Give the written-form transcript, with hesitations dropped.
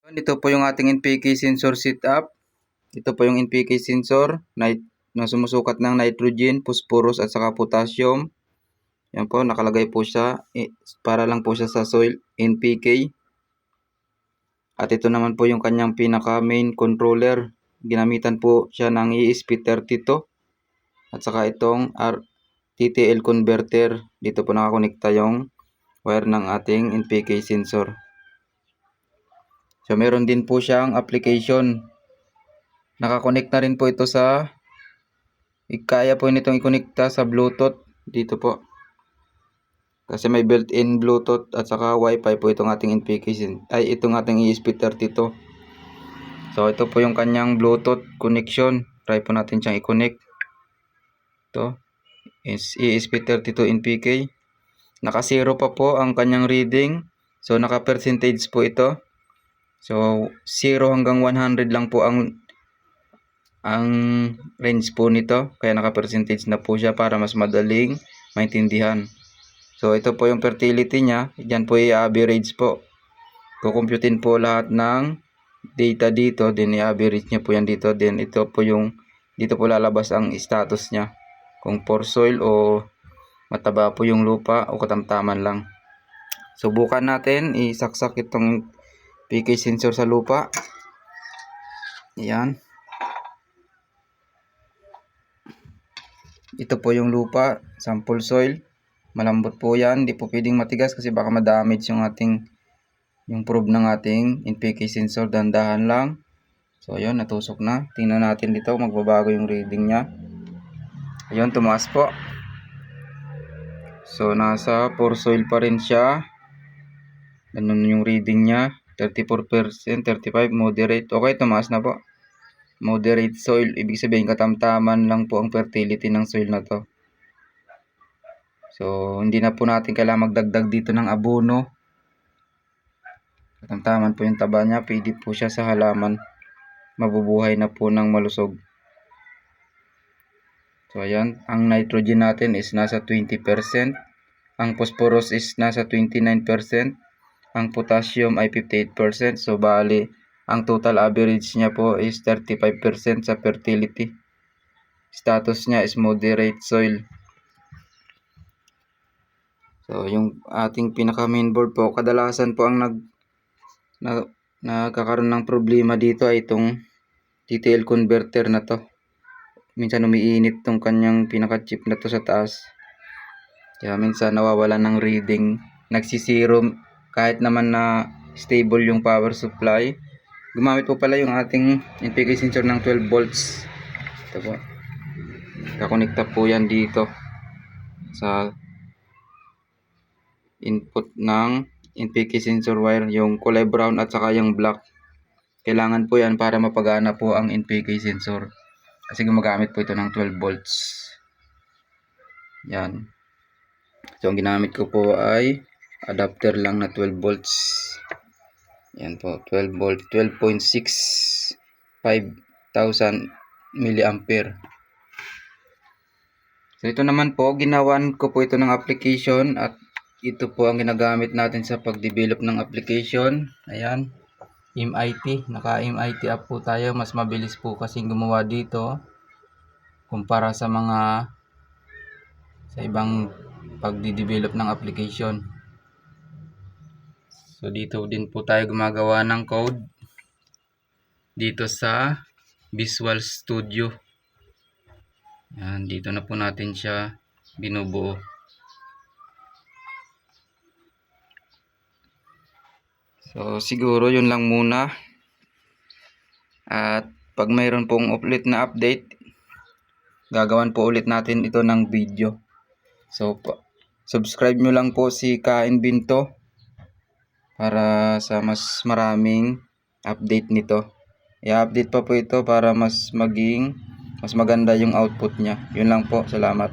Ito po yung ating NPK sensor setup. Ito po yung NPK sensor na sumusukat ng nitrogen, phosphorus at saka potassium. Yan po, nakalagay po siya para lang po siya sa soil NPK. At ito naman po yung kanyang pinaka main controller. Ginamitan po siya ng ESP32 at saka itong TTL converter. Dito po nakakonekta yung wire ng ating NPK sensor. So meron din po siyang application. Nakakonect na rin po ito sa kaya po nitong i-konekta sa Bluetooth dito po. Kasi may built-in Bluetooth at saka Wi-Fi po itong ating NPK itong ating ESP32. So ito po yung kanyang Bluetooth connection. Try po natin siyang i-connect. Ito is ESP32 NPK. Naka 0 pa po ang kanyang reading. So naka percentage po ito. So 0 hanggang 100 lang po ang range po nito. Kaya naka percentage na po siya para mas madaling maintindihan. So ito po yung fertility niya. Diyan po i-average po. Kukumputin po lahat ng data dito. Then i-average niya po yan dito. Then ito po yung dito po lalabas ang status niya. Kung poor soil o mataba po yung lupa o katamtaman lang. Subukan natin isaksak itong PK sensor sa lupa. Ayan. Ito po yung lupa, sample soil. Malambot po yan, hindi po pwedeng matigas kasi baka ma-damage yung probe ng ating NPK sensor. Dandahan lang. So ayun, natusok na. Tingnan natin dito, magbabago yung reading niya. Ayun, tumaas po. So nasa poor soil pa rin siya. Ganun yung reading niya. 34%, 35%, moderate. Okay, tumaas na po. Moderate soil, ibig sabihin katamtaman lang po ang fertility ng soil na to. So, hindi na po natin kailangan magdagdag dito ng abono. Katamtaman po yung taba niya, pwede po siya sa halaman. Mabubuhay na po ng malusog. So, ayan, ang nitrogen natin is nasa 20%. Ang phosphorus is nasa 29%. Ang potassium ay 58%. So, bali, ang total average niya po is 35% sa fertility. Status niya is moderate soil. So, yung ating pinaka mainboard po, kadalasan po ang nagkakaroon ng problema dito ay itong TTL converter na to. Minsan umiinit tong kanyang pinaka chip na to sa taas. Kaya minsan nawawalan ng reading. Nagsisiro kahit naman na stable yung power supply. Gumamit po pala yung ating NPK sensor ng 12 volts. Ito po. Kakonekta po yan dito sa input ng NPK sensor wire, yung kulay brown at saka yung black. Kailangan po yan para mapagana po ang NPK sensor. Kasi gumagamit po ito ng 12 volts. Yan. So ang ginamit ko po ay adapter lang na 12 volts. Yan po, 12 volt, 12.6 5,000 milliampere. So ito naman po, ginawan ko po ito ng application at ito po ang ginagamit natin sa pag-develop ng application. Ayan, MIT, naka MIT app po tayo. Mas mabilis po kasi gumawa dito kumpara sa ibang pag-develop ng application. So dito din po tayo gumagawa ng code dito sa Visual Studio. Yan, dito na po natin siya binubuo. So siguro yun lang muna. At pag mayroon pong ulit na update, gagawan po ulit natin ito ng video. So subscribe nyo lang po si Kain Binto para sa mas maraming update nito. I-update pa po ito para mas maganda yung output niya. Yun lang po. Salamat.